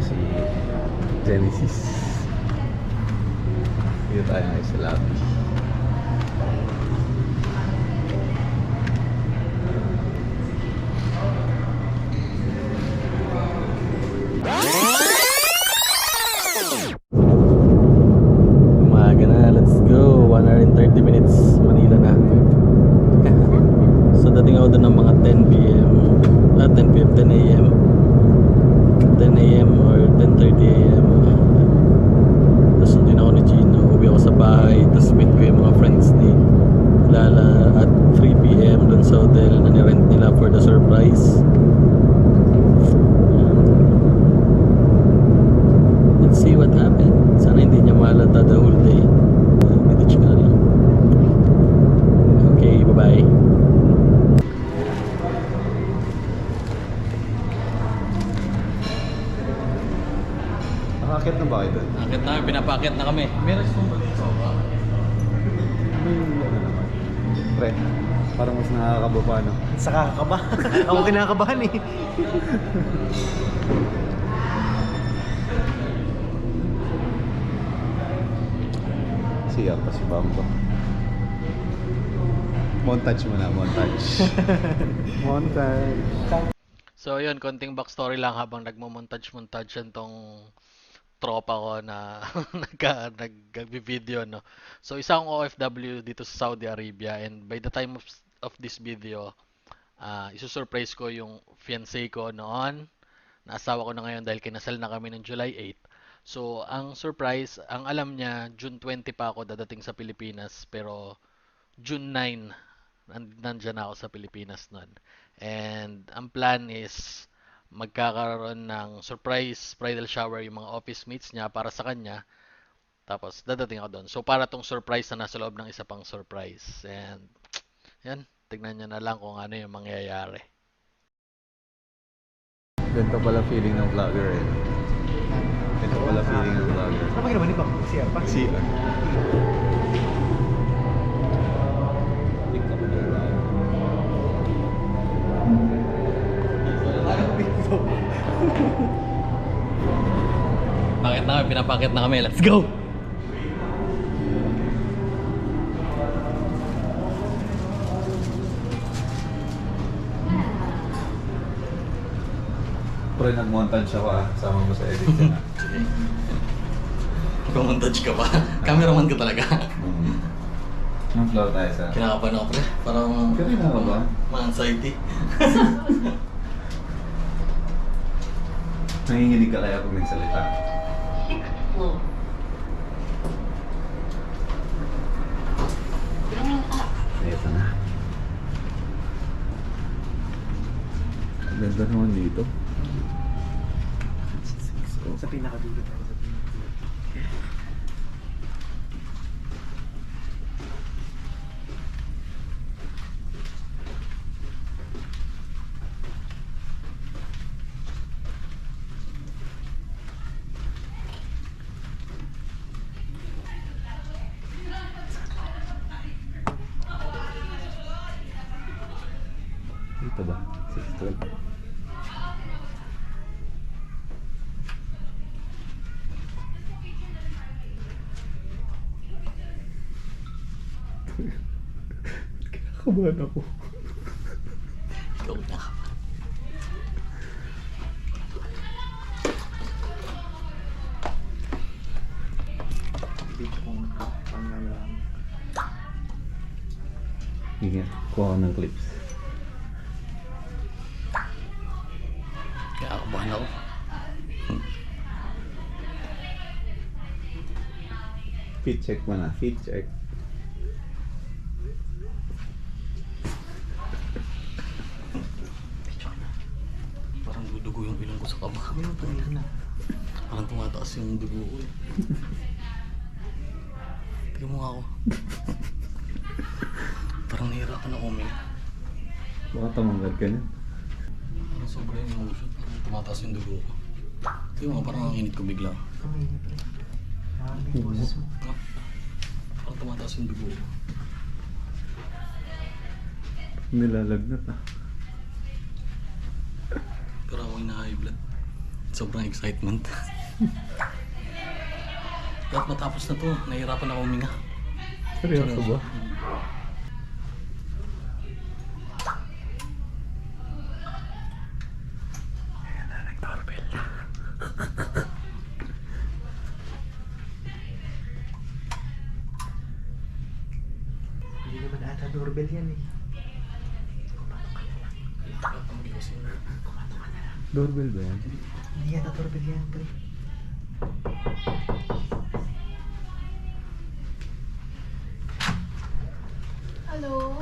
si Genesis. Dito tayo ngayon sa lobby. Umaga na, let's go. 1 hour and 30 minutes, Manila na. So dating ako doon ng mga 10 p.m. 10 p.m. 10 a.m. 10 a.m. or 10:30 a.m. Tapos sundin ako ni Gino, uwi ako sa bahay, tapos meet ko yung mga friends ni Lala at 3 p.m. doon sa hotel na nirent nila for the surprise. Let's see what happened. Sana hindi niya mahalata the whole day. Meditch ka na lang. Okay, bye-bye. Nakakit na ba kayo doon? Akit na, pinapakit na kami. Meron siyang dito ba? Pre, parang mas nakakaba pa, no? Sa kakakaba. Ako kinakabahan eh. Siya pa si Bamba. Montage mo na, montage. Montage. So yun, konting backstory lang habang nagmo-montage-montage yan tong tropa ko na nag-video, no. So isang OFW dito sa Saudi Arabia, and by the time of this video, isusurprise ko yung fiancé ko noon. Naasawa ko na ngayon dahil kinasal na kami ng July 8. So ang surprise, ang alam niya, June 20 pa ako dadating sa Pilipinas, pero June 9 nandyan na ako sa Pilipinas nun. And ang plan is magkakaroon ng surprise bridal shower yung mga office mates niya para sa kanya. Tapos dadating ako doon. So para tong surprise na nasa loob ng isa pang surprise. And yan, tignan niyo na lang kung ano yung mangyayari. Ganito pala feeling ng vlogger eh. Ganito pala feeling ng vlogger. Ano ba ginawa ni Bang? Siya pa? Siya. Pakit na kami, pinapakit na kami. Let's go! Pre, nag-montage ako ah. Sama mo sa edit yan ah. Kumontage ka pa. Cameraman ka talaga. Anong flow tayo sa... Kinakapan ako, pre. Parang Kanina ka ba? ma-anxiety. Nanginginig ka kaya pag nagsalita? Ito na. Ang ganda naman dito. Sa pinakadulo tayo sa pinakadulo. Dito ba? 612. Kinakabahan ako. Ikaw na. Dito kong pangalang. Sige, kuha ko ng clips. Kaya kabahan ako. Fit check mo na, fit check. Parang dudugo yung ilong ko sa kaba. Ano pa nila na? Parang tumataas yung dugo ko eh. Tignan mo nga ako. Parang nahihirapan ako uminga. Baka tumanggal ka na. Parang sobra yung emotion. Parang tumataas yung dugo ko. Tignan mo, parang ang init ko bigla. Kamay na pre. Maraming boses mo. Parang tumataas yung dugo ko. Nilalagnat ah. Pero ako na high blood. Sobrang excitement. Dapat matapos na to. Nahihirapan ako huminga. Seryoso ba? Nag-doorbell na. Hindi naman ata doorbell yan eh. Kumato ka na lang. Kumato ka na lang. Doorbell ba yan? Hindi yata doorbell yan, pre. Hello?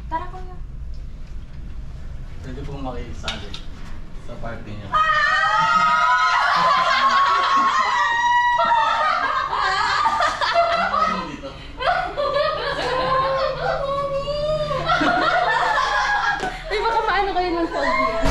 Tara kuya. Pwede pong makisali sa party niya. Dito. Ay, baka maano kayo ng phobia.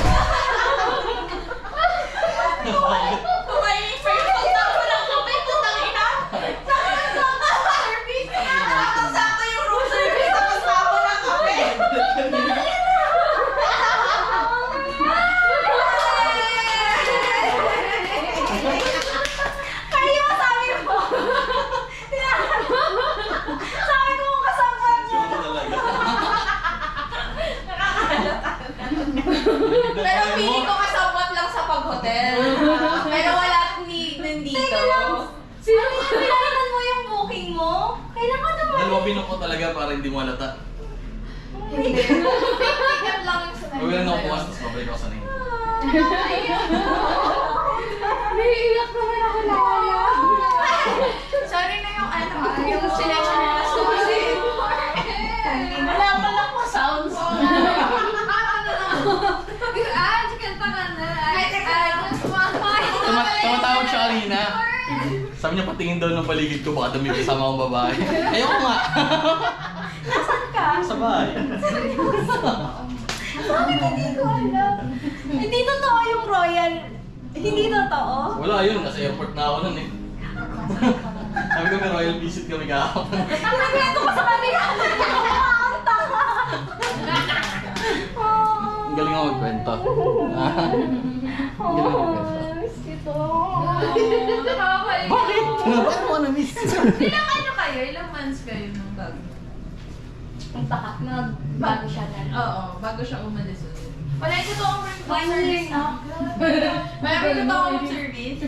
Pero feeling ko kasabot lang sa pag-hotel. Pero wala nandito. Sino pinalitan mo yung booking mo? Kailangan naman. Dalawa binok ko talaga para hindi mo halata. Hindi. Pick-up lang yung sa Huwag lang ako pumas, tapos mabalik ako sa name. Naiiyak naman ako na wala. Sorry na yung yung selection na last ko kasi. Wala pa lang po sounds. Kanta ka na. Tumatawag siya kanina. Sabi niya patingin daw ng paligid ko, baka dami kasama akong babae. Ayoko nga. Nasaan ka? Sa bahay. Bakit hindi ko alam? Hindi totoo yung royal. Hindi totoo? Wala yun, nasa airport na ako nun eh. Sabi ko may royal visit kami kahapon. Nagkwento ko sa kanila. Kumakanta ka. Ang galing ako magkwento. Ang galing ako magkwento. Miss kita. Bakit? Ano mo na-miss? Ilang ano kayo? Ilang months kayo nung bago? Ang takat na bago siya na. Oo, bago siya umalis ulit. Wala yung totoong room 1 year na. Wala yung totoong room service.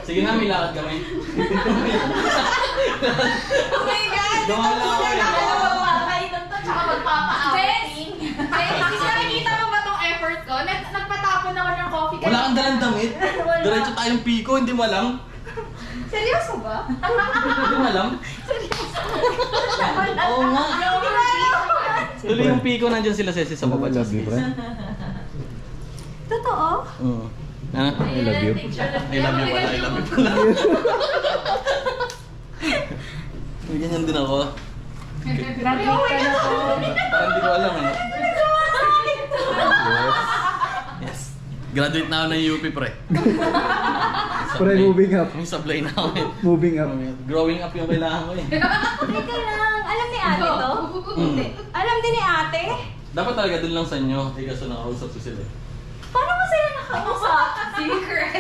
Sige na, may lakad kami. Oh my God! Gawa lang ako eh. Magpapakaitan to, tsaka magpapa-outing. Kasi nakikita mo ba tong effort ko? Nagpatapon ako ng coffee. Wala kang dalang damit. Diretso tayong piko, hindi mo alam. Seryoso ba? Hindi mo alam. Oo nga. Tuloy yung piko, nandyan sila Ceci sa baba. I love you, pre. Totoo? Oo. Ha? I love you. I love you pala, I love you pala. May ganyan din ako. Graduate ka na po. Parang hindi ko alam ano. Yes. Yes. Graduate na ako ng UP, pre. Pre, moving up. May sablay na ako eh. Moving up. Growing up yung kailangan ko eh. Teka lang. Alam ni ate to? Hmm. Alam din ni ate? Dapat talaga dun lang sa inyo. Eh kaso nakausap ko sila eh. Paano mo sila nakausap? Secret!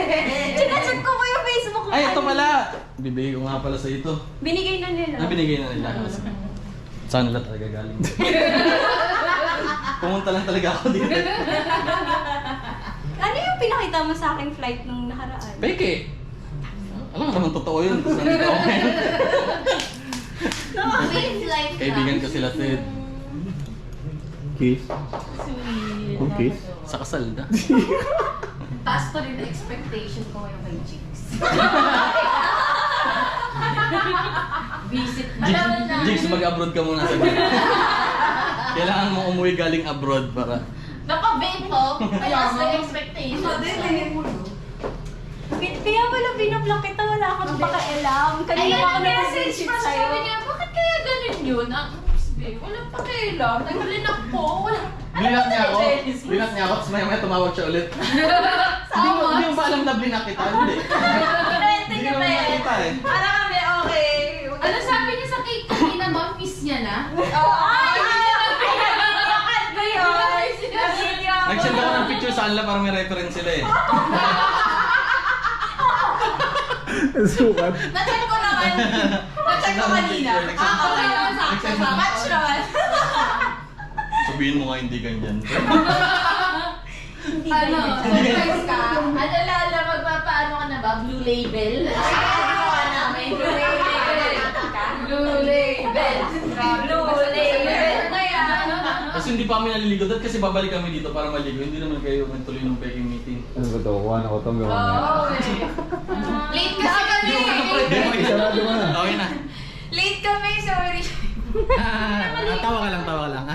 Chine-check ko po yung Facebook mo. Ay, ito pala! Bibigay ko nga pala sa ito. Binigay na nila. Binigay na nila. Saan nila talaga galing? Pumunta lang talaga ako dito. Ano yung pinakita mo sa akin flight nung nakaraan? Peke! Alam mo naman totoo yun. Tapos nandito ako ngayon. Wait, like Kaibigan ko sila Ted. Kiss. Sweet. Kung kiss? Sa kasal na. Taas to rin na expectation ko ngayon kay Jigs. Visit. Jigs, mag-abroad ka muna sa kailangan mo umuwi galing abroad para... Naka-vape ko. Kaya sa expectation. Kaya pala binablock kita, wala akong pakialam. Kanina Ayun, ako message nag-visit pa sa'yo. sabi niya, bakit kaya ganun yun? Walang pakialam. Nag-linak po. Blinak niya ako. Blinak niya ako. Tapos maya tumawag siya ulit. Hindi mo ba alam na blinak kita? Hindi. Kwente Hindi niya ko ba yan? nakita eh. Para kami, okay. Ano sabi niya sa cake kanina ba? Miss niya na? Ay! Ay! Video-cut ko yun! Video-cut Nag-send ako ng picture sa kanila para may reference sila eh. Sukat. Na-check ko naman. Na-check ko kanina. Okay naman sakto sa match naman. Sabihin mo nga hindi ganyan. Ano, surprise ka? Ano lala, magpapaano ka na ba? Blue label? Ano ka namin? Blue label. Blue label. Blue label. Na yan. Kasi hindi pa kami naliligo doon kasi babalik kami dito para maligo. Hindi naman kayo magtuloy ng peking meeting. Ano ba to? Kuha na ko ito. Oo, late kasi kami. Sarado mo na. Okay na. Late kami, sorry. Tawa ka lang, tawa ka lang.